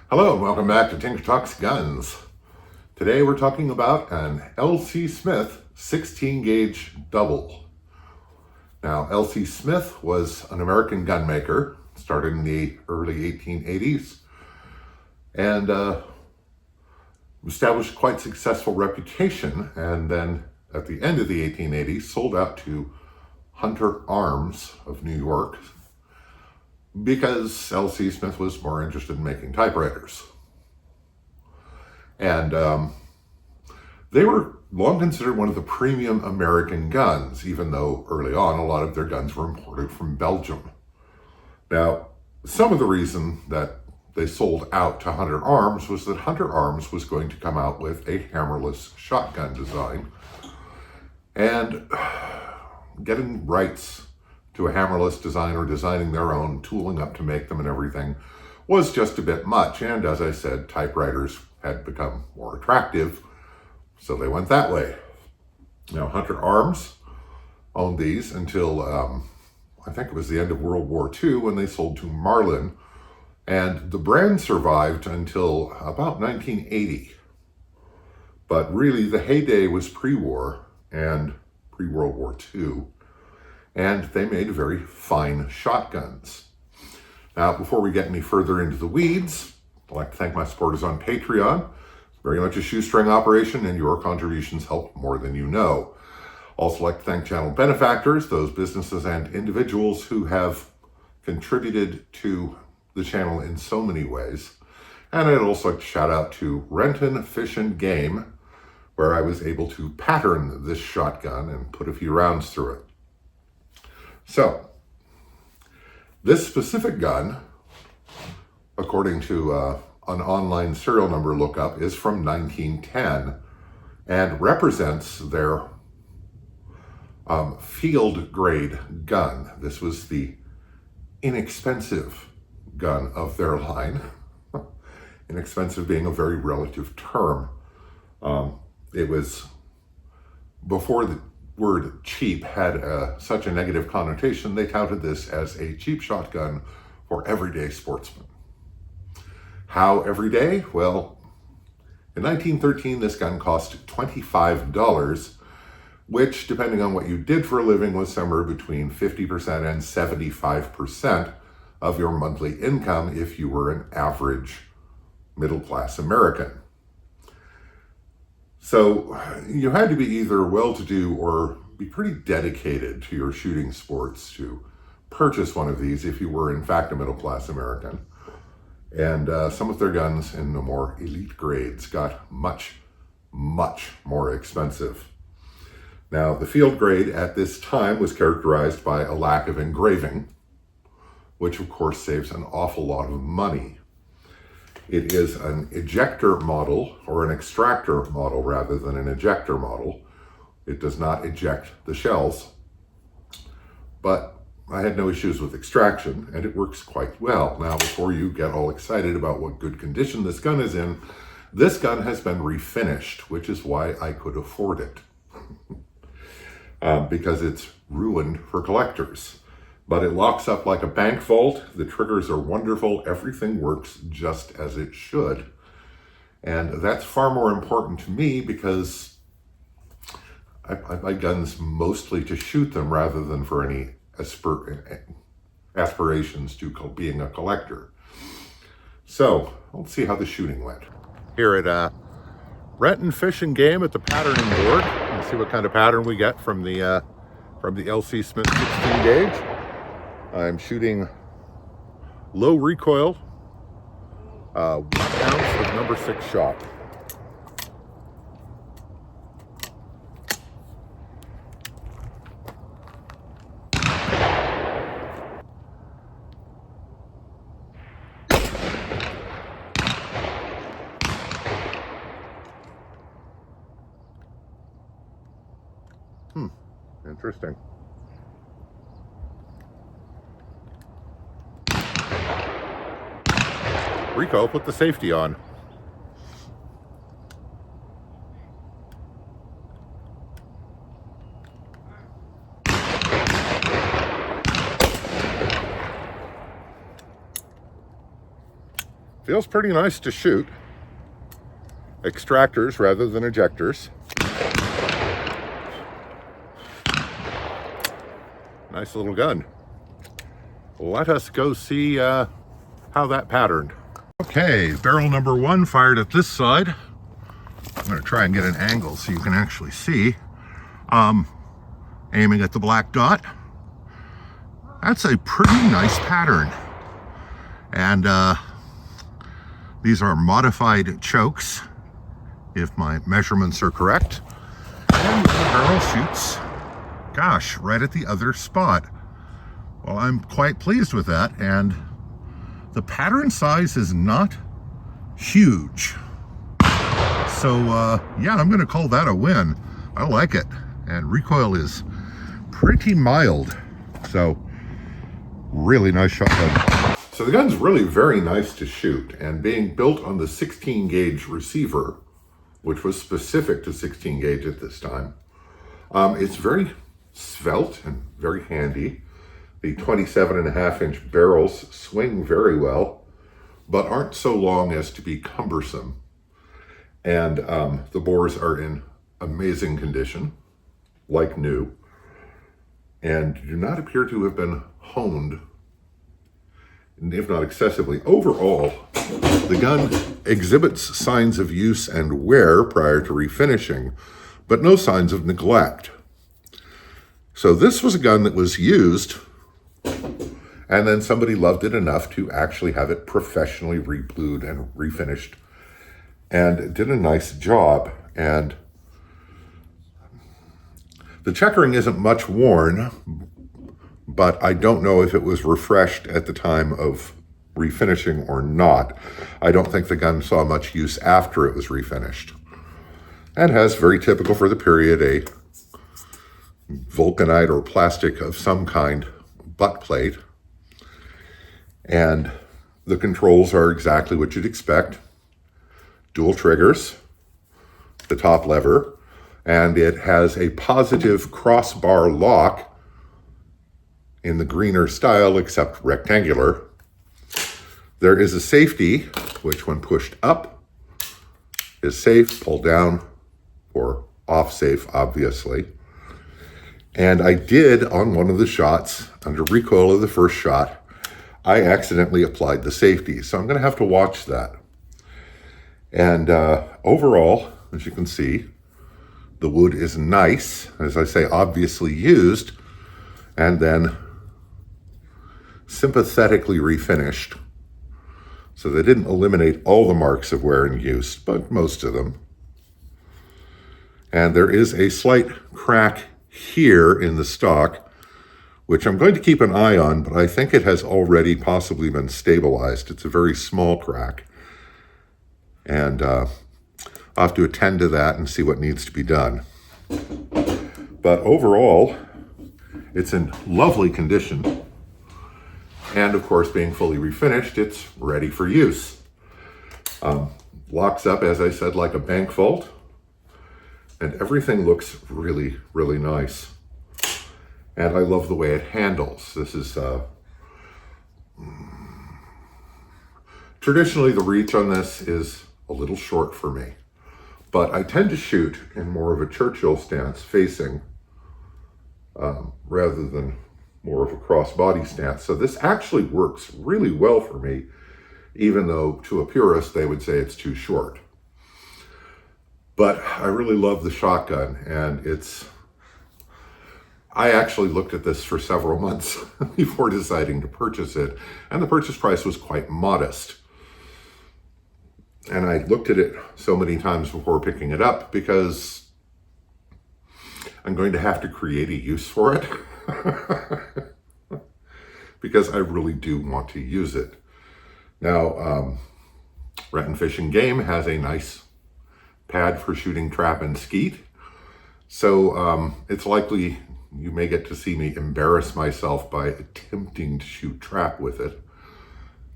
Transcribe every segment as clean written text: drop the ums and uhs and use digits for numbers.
Hello and welcome back to Tinker Talks Guns. Today we're talking about an L.C. Smith 16 gauge double. Now, L.C. Smith was an American gun maker, started in the early 1880s, and established quite successful reputation, and then at the end of the 1880s sold out to Hunter Arms of New York because L.C. Smith was more interested in making typewriters. And they were long considered one of the premium American guns, even though early on a lot of their guns were imported from Belgium. Now, some of the reason that they sold out to Hunter Arms was that Hunter Arms was going to come out with a hammerless shotgun design, and getting rights to a hammerless design or designing their own, tooling up to make them and everything, was just a bit much. And as I said, typewriters had become more attractive, so they went that way. Now, Hunter Arms owned these until I think it was the end of World War II when they sold to Marlin, and the brand survived until about 1980. But really, the heyday was pre-war and pre-World War II. And they made very fine shotguns. Now, before we get any further into the weeds, I'd like to thank my supporters on Patreon. It's very much a shoestring operation, and your contributions help more than you know. Also like to thank channel benefactors, those businesses and individuals who have contributed to the channel in so many ways. And I'd also like to shout out to Renton Fish and Game, where I was able to pattern this shotgun and put a few rounds through it. So, this specific gun, according to an online serial number lookup, is from 1910 and represents their field grade gun. This was the inexpensive gun of their line. Inexpensive being a very relative term. It was before the word cheap had such a negative connotation, they touted this as a cheap shotgun for everyday sportsmen. How everyday? Well, in 1913, this gun cost $25, which, depending on what you did for a living, was somewhere between 50% and 75% of your monthly income if you were an average middle-class American. So you had to be either well-to-do or be pretty dedicated to your shooting sports to purchase one of these if you were in fact a middle-class American. And some of their guns in the more elite grades got much, much more expensive. Now, the field grade at this time was characterized by a lack of engraving, which of course saves an awful lot of money. It is an ejector model, or an extractor model rather than an ejector model. It does not eject the shells, but I had no issues with extraction, and it works quite well. Now, before you get all excited about what good condition this gun is in, this gun has been refinished, which is why I could afford it, because it's ruined for collectors. But it locks up like a bank vault. The triggers are wonderful. Everything works just as it should. And that's far more important to me because I buy guns mostly to shoot them rather than for any aspirations to being a collector. So let's see how the shooting went. Here at Renton Fish and Game at the patterning board. Let's see what kind of pattern we get from the L.C. Smith 16 gauge. I'm shooting low recoil, 1 ounce of number 6 shot. Interesting. Rico, put the safety on. Feels pretty nice to shoot. Extractors rather than ejectors. Nice little gun. Let us go see how that patterned. Okay, barrel number 1 fired at this side. I'm going to try and get an angle so you can actually see. Aiming at the black dot. That's a pretty nice pattern. And these are modified chokes, if my measurements are correct. And the barrel shoots, gosh, right at the other spot. Well, I'm quite pleased with that, and the pattern size is not huge. So yeah, I'm going to call that a win. I like it, and recoil is pretty mild. So really nice shotgun. So the gun's really very nice to shoot, and being built on the 16 gauge receiver, which was specific to 16 gauge at this time, it's very svelte and very handy. The 27.5-inch barrels swing very well, but aren't so long as to be cumbersome. And the bores are in amazing condition, like new, and do not appear to have been honed, if not excessively. Overall, the gun exhibits signs of use and wear prior to refinishing, but no signs of neglect. So this was a gun that was used, and then somebody loved it enough to actually have it professionally reblued and refinished, and did a nice job. And the checkering isn't much worn, but I don't know if it was refreshed at the time of refinishing or not. I don't think the gun saw much use after it was refinished. And has, very typical for the period, a vulcanite or plastic of some kind butt plate. And the controls are exactly what you'd expect. Dual triggers, the top lever, and it has a positive crossbar lock in the greener style, except rectangular. There is a safety, which when pushed up is safe, pulled down or off safe, obviously. And I did, on one of the shots, under recoil of the first shot, I accidentally applied the safety. So I'm going to have to watch that. And overall, as you can see, the wood is nice, as I say, obviously used, and then sympathetically refinished. So they didn't eliminate all the marks of wear and use, but most of them. And there is a slight crack here in the stock, which I'm going to keep an eye on, but I think it has already possibly been stabilized. It's a very small crack. And I'll have to attend to that and see what needs to be done. But overall, it's in lovely condition. And of course, being fully refinished, it's ready for use. Locks up, as I said, like a bank vault. And everything looks really, really nice. And I love the way it handles. This is, traditionally the reach on this is a little short for me. But I tend to shoot in more of a Churchill stance, facing, rather than more of a crossbody stance. So this actually works really well for me, even though to a purist, they would say it's too short. But I really love the shotgun, and I actually looked at this for several months before deciding to purchase it, and the purchase price was quite modest. And I looked at it so many times before picking it up because I'm going to have to create a use for it because I really do want to use it. Now, Rat and Fish and Game has a nice pad for shooting trap and skeet. So it's likely you may get to see me embarrass myself by attempting to shoot trap with it.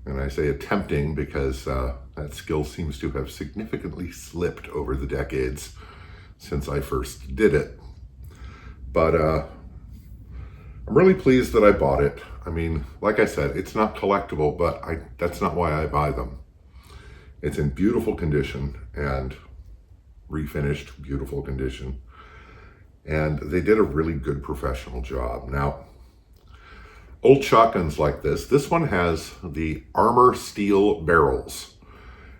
And I say attempting because that skill seems to have significantly slipped over the decades since I first did it. But I'm really pleased that I bought it. I mean, like I said, it's not collectible, but that's not why I buy them. It's in beautiful condition and refinished, beautiful condition. And they did a really good professional job. Now, old shotguns like this one has the armor steel barrels,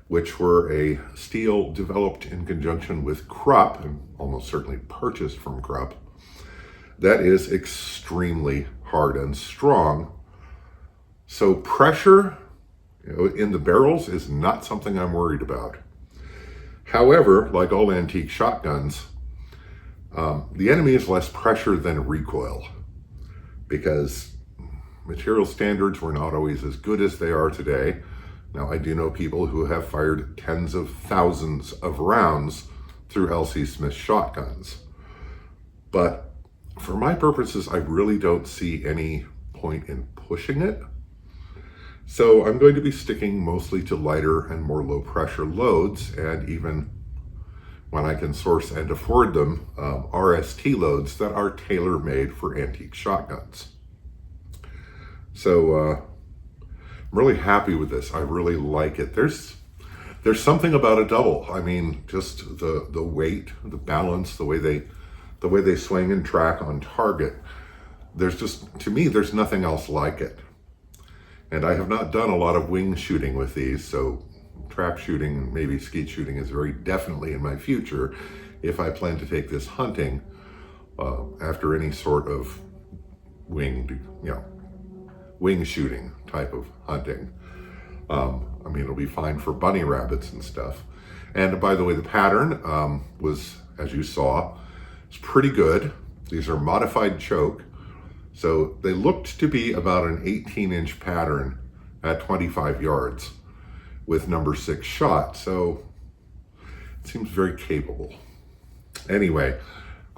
which were a steel developed in conjunction with Krupp, and almost certainly purchased from Krupp, that is extremely hard and strong. So pressure in the barrels is not something I'm worried about. However, like all antique shotguns, the enemy is less pressure than recoil, because material standards were not always as good as they are today. Now, I do know people who have fired tens of thousands of rounds through L.C. Smith shotguns. But for my purposes, I really don't see any point in pushing it. So I'm going to be sticking mostly to lighter and more low pressure loads, and even when I can source and afford them, RST loads that are tailor-made for antique shotguns. So I'm really happy with this. I really like it. There's something about a double. I mean, just the weight, the balance, the way they swing and track on target. To me, there's nothing else like it. And I have not done a lot of wing shooting with these, so trap shooting, maybe skeet shooting is very definitely in my future if I plan to take this hunting after any sort of wing shooting type of hunting. I mean, it'll be fine for bunny rabbits and stuff. And by the way, the pattern was, as you saw, it's pretty good. These are modified choke. So they looked to be about an 18-inch pattern at 25 yards with number 6 shot. So it seems very capable. Anyway,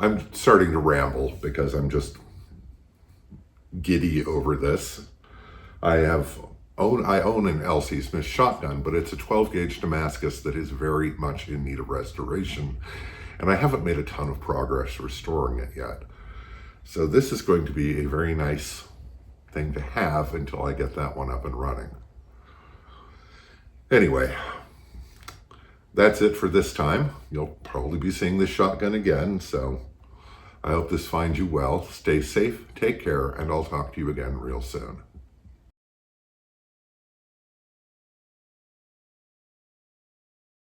I'm starting to ramble because I'm just giddy over this. I own an L.C. Smith shotgun, but it's a 12 gauge Damascus that is very much in need of restoration. And I haven't made a ton of progress restoring it yet. So this is going to be a very nice thing to have until I get that one up and running. Anyway, that's it for this time. You'll probably be seeing this shotgun again, so I hope this finds you well. Stay safe, take care, and I'll talk to you again real soon.